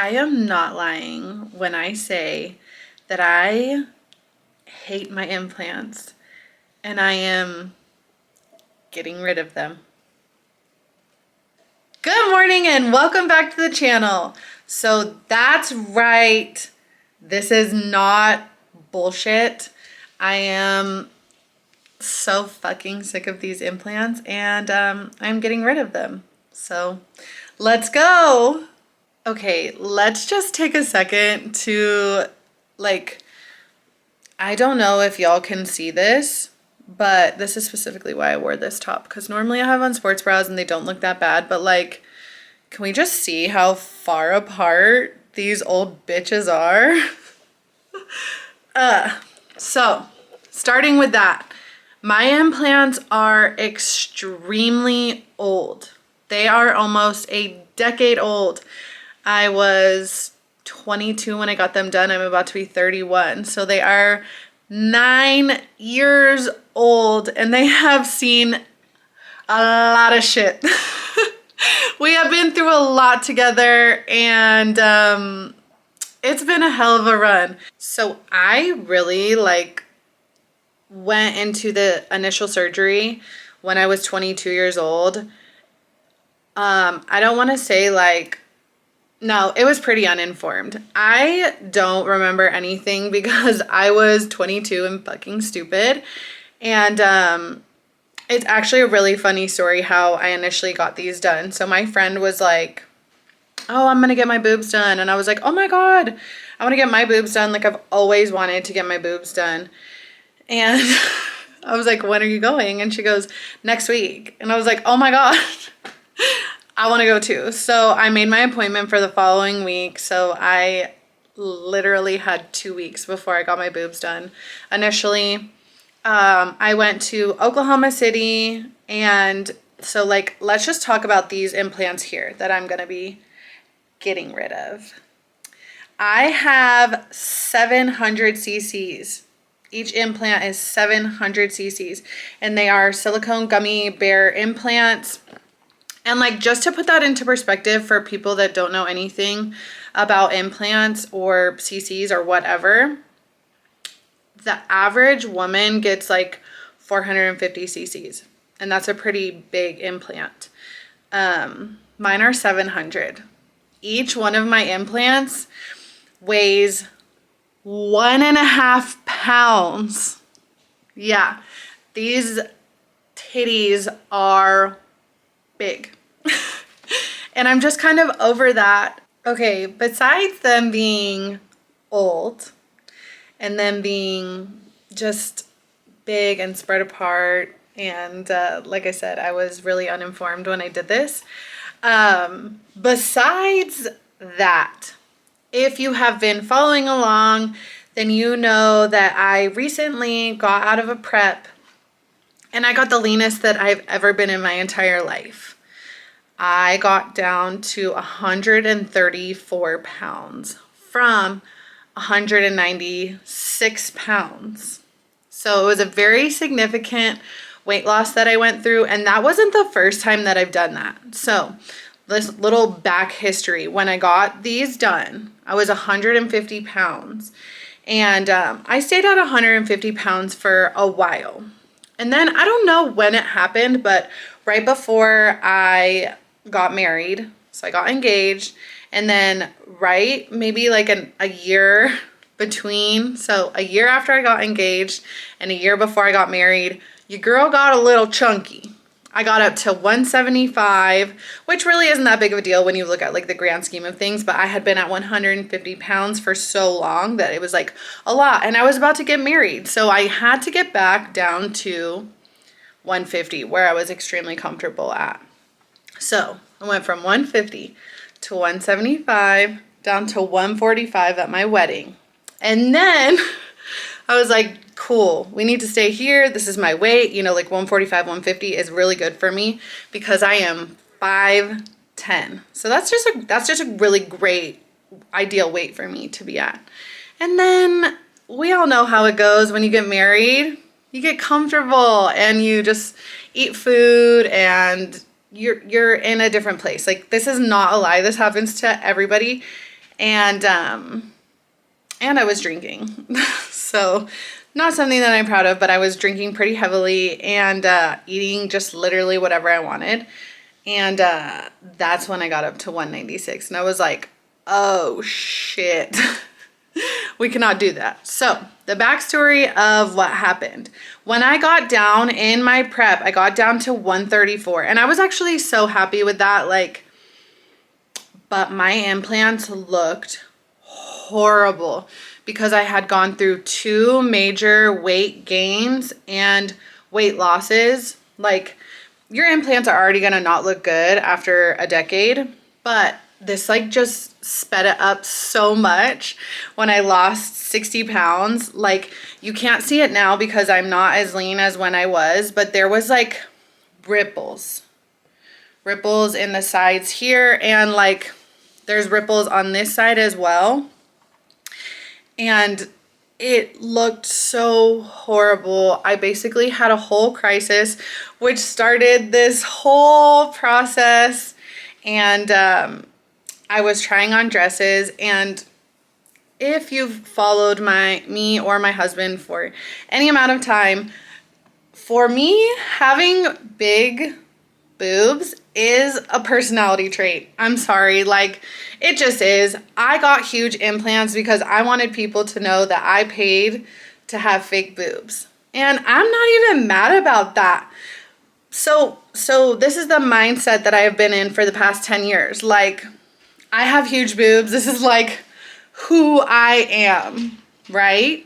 I am not lying when I say that I hate my implants and I am getting rid of them. Good morning and welcome back to the channel. So that's right. This is not bullshit. I am so fucking sick of these implants and I'm getting rid of them. So let's go. Okay, let's just take a second to I don't know if y'all can see this, but this is specifically why I wore this top because normally I have on sports bras and they don't look that bad, but can we just see how far apart these old bitches are? So starting with that, my implants are extremely old. They are almost a decade old. I was 22 when I got them done. I'm about to be 31. So they are 9 years old and they have seen a lot of shit. We have been through a lot together and it's been a hell of a run. So I really went into the initial surgery when I was 22 years old. I don't want to say no, it was pretty uninformed. I don't remember anything because I was 22 and fucking stupid. And it's actually a really funny story how I initially got these done. So my friend was like, oh, I'm gonna get my boobs done. And I was like, oh my God, I wanna get my boobs done. Like I've always wanted to get my boobs done. And I was like, when are you going? And she goes, next week. And I was like, oh my God. I want to go too. So I made my appointment for the following week. So I literally had 2 weeks before I got my boobs done. Initially, I went to Oklahoma City. And so let's just talk about these implants here that I'm going to be getting rid of. I have 700 cc's. Each implant is 700 cc's. And they are silicone gummy bear implants. And just to put that into perspective for people that don't know anything about implants or CCs or whatever, the average woman gets 450 cc's. And that's a pretty big implant. Mine are 700. Each one of my implants weighs 1.5 pounds. Yeah, these titties are big. And I'm just kind of over that. Okay, besides them being old and them being just big and spread apart, and like I said, I was really uninformed when I did this. Besides that, if you have been following along, then you know that I recently got out of a prep and I got the leanest that I've ever been in my entire life. I got down to 134 pounds from 196 pounds. So it was a very significant weight loss that I went through, and that wasn't the first time that I've done that. So this little back history, when I got these done, I was 150 pounds. And I stayed at 150 pounds for a while. And then I don't know when it happened, but right before I got married, so I got engaged, and then maybe a year between, so a year after I got engaged and a year before I got married, your girl got a little chunky. I got up to 175, which really isn't that big of a deal when you look at the grand scheme of things, but I had been at 150 pounds for so long that it was a lot, and I was about to get married, so I had to get back down to 150 where I was extremely comfortable at. So I went from 150 to 175 down to 145 at my wedding. And then I was like, cool, we need to stay here. This is my weight. 145, 150 is really good for me because I am 5'10". So that's just a really great ideal weight for me to be at. And then we all know how it goes when you get married. You get comfortable and you just eat food and you're in a different place. This is not a lie. This happens to everybody. And I was drinking. So not something that I'm proud of, but I was drinking pretty heavily and eating just literally whatever I wanted. And that's when I got up to 196. And I was like, oh shit. We cannot do that. So the backstory of what happened. When I got down in my prep, I got down to 134. And I was actually so happy with that. Like, but my implants looked horrible because I had gone through 2 major weight gains and weight losses. Like, your implants are already gonna not look good after a decade, but this like just sped it up so much when I lost 60 pounds. Like, you can't see it now because I'm not as lean as when I was, but there was like ripples in the sides here, and like there's ripples on this side as well. And it looked so horrible. I basically had a whole crisis, which started this whole process. And I was trying on dresses. And if you've followed me or my husband for any amount of time, for me, having big boobs is a personality trait. I'm sorry, like, it just is. I got huge implants because I wanted people to know that I paid to have fake boobs. And I'm not even mad about that. So this is the mindset that I have been in for the past 10 years. Like, I have huge boobs. This is like who I am, right?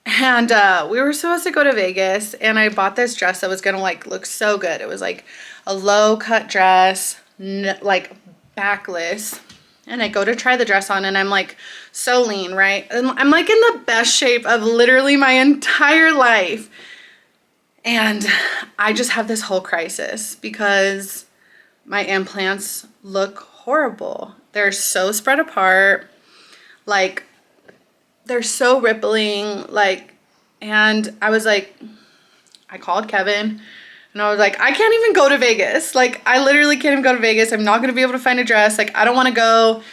And we were supposed to go to Vegas, and I bought this dress that was gonna like look so good. It was like a low cut dress, like backless. And I go to try the dress on, and I'm like so lean, right? And I'm like in the best shape of literally my entire life. And I just have this whole crisis because my implants look horrible. They're so spread apart. Like, they're so rippling, like, and I was like, I called Kevin and I was like, I can't even go to Vegas. Like, I literally can't even go to Vegas. I'm not going to be able to find a dress. Like, I don't want to go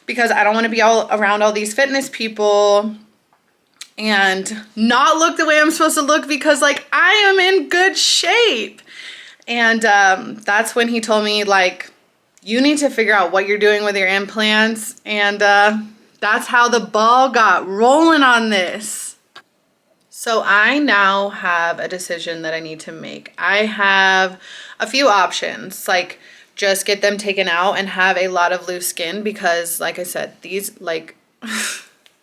because I don't want to be all around all these fitness people and not look the way I'm supposed to look because, like, I am in good shape. And that's when he told me, like, you need to figure out what you're doing with your implants. And that's how the ball got rolling on this. So I now have a decision that I need to make. I have a few options, like just get them taken out and have a lot of loose skin because, like I said, these, like,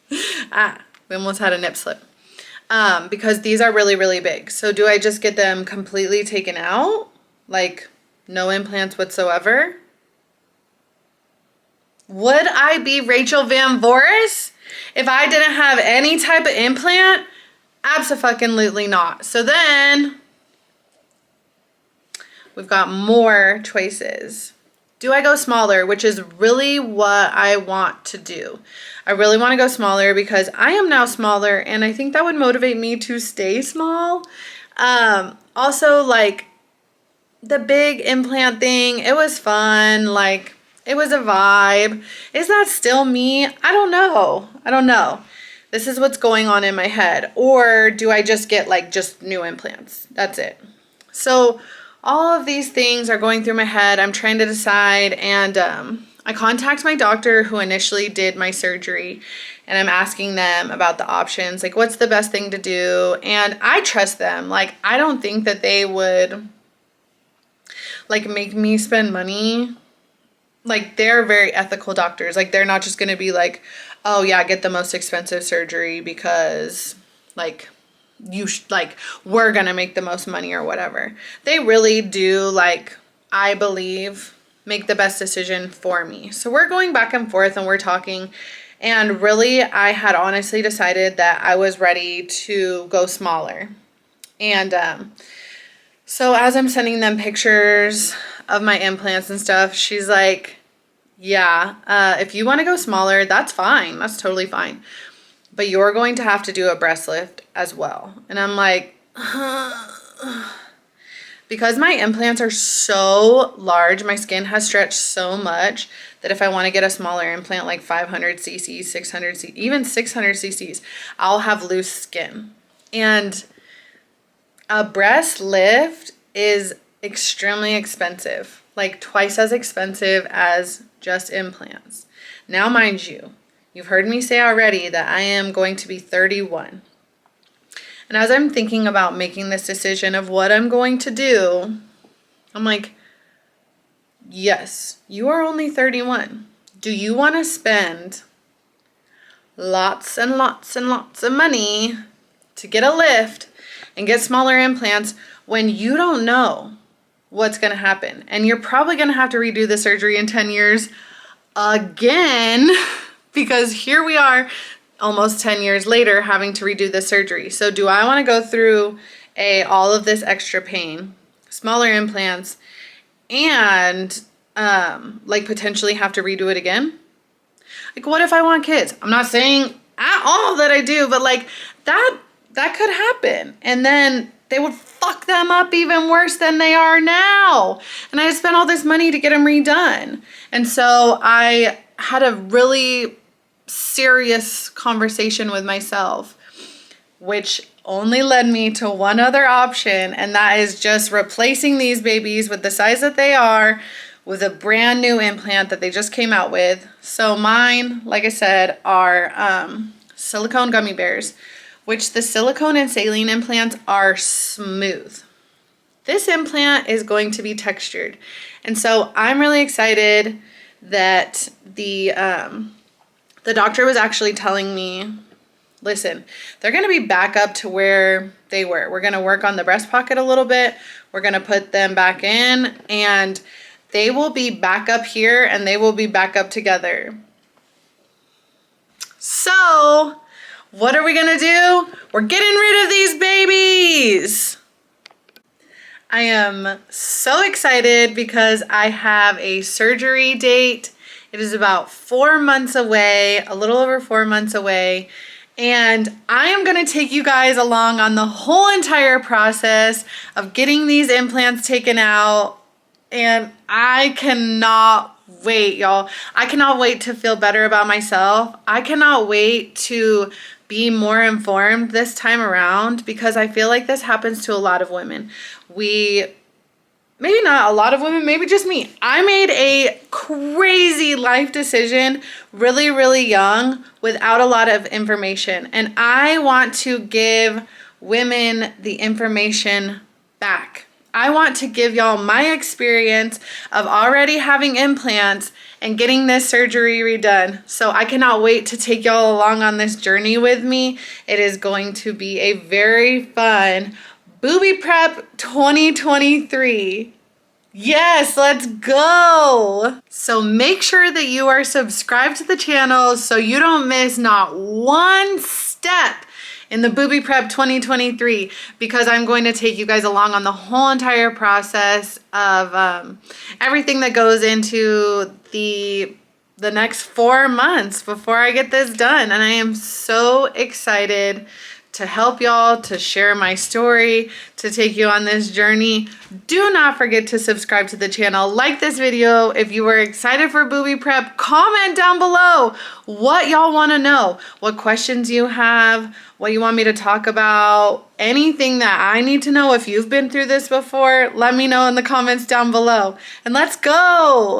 we almost had a nip slip. Because these are really, really big. So do I just get them completely taken out? Like, no implants whatsoever? Would I be Rachel Van Voris if I didn't have any type of implant? Abso-fucking-lutely not. So then we've got more choices. Do I go smaller, which is really what I want to do. I really want to go smaller because I am now smaller, and I think that would motivate me to stay small. Also, like, the big implant thing, it was fun. Like, it was a vibe. Is that still me? I don't know. This is what's going on in my head. Or do I just get like just new implants? That's it. So all of these things are going through my head. I'm trying to decide. And I contact my doctor who initially did my surgery. And I'm asking them about the options. Like, what's the best thing to do? And I trust them. Like, I don't think that they would like make me spend money. Like, they're very ethical doctors. Like, they're not just going to be like, oh yeah, get the most expensive surgery because like like we're going to make the most money or whatever. They really do, like, I believe, make the best decision for me. So we're going back and forth and we're talking, and really I had honestly decided that I was ready to go smaller. And so as I'm sending them pictures of my implants and stuff, she's like, yeah, if you want to go smaller, that's fine. That's totally fine. But you're going to have to do a breast lift as well. And I'm like, because my implants are so large, my skin has stretched so much that if I want to get a smaller implant, like 500 cc's, 600 cc's, even 600 cc's, I'll have loose skin. And a breast lift is extremely expensive, like twice as expensive as just implants. Now, mind you, you've heard me say already that I am going to be 31. And as I'm thinking about making this decision of what I'm going to do, I'm like, yes, you are only 31. Do you want to spend lots and lots and lots of money to get a lift and get smaller implants when you don't know what's going to happen? And you're probably going to have to redo the surgery in 10 years again, because here we are almost 10 years later having to redo the surgery. So do I want to go through all of this extra pain, smaller implants, and like potentially have to redo it again? Like, what if I want kids? I'm not saying at all that I do, but like that could happen. And then they would fuck them up even worse than they are now. And I spent all this money to get them redone. And so I had a really serious conversation with myself, which only led me to one other option, and that is just replacing these babies with the size that they are with a brand new implant that they just came out with. So mine, like I said, are silicone gummy bears, which the silicone and saline implants are smooth. This implant is going to be textured. And so I'm really excited that the doctor was actually telling me, listen, they're going to be back up to where they were. We're going to work on the breast pocket a little bit. We're going to put them back in, and they will be back up here and they will be back up together. So what are we going to do? We're getting rid of these babies. I am so excited because I have a surgery date. It is about 4 months away, a little over 4 months away. And I am going to take you guys along on the whole entire process of getting these implants taken out. And I cannot wait, y'all. I cannot wait to feel better about myself. I cannot wait to be more informed this time around, because I feel like this happens to a lot of women. Maybe not a lot of women, maybe just me. I made a crazy life decision really, really young without a lot of information. And I want to give women the information back. I want to give y'all my experience of already having implants and getting this surgery redone. So I cannot wait to take y'all along on this journey with me. It is going to be a very fun Booby Prep 2023. Yes, let's go. So make sure that you are subscribed to the channel so you don't miss not one step in the Booby Prep 2023, because I'm going to take you guys along on the whole entire process of everything that goes into the next 4 months before I get this done. And I am so excited to help y'all, to share my story, to take you on this journey. Do not forget to subscribe to the channel, like this video. If you were excited for Booby Prep, comment down below what y'all want to know, what questions you have, what you want me to talk about, anything that I need to know. If you've been through this before, let me know in the comments down below. And let's go!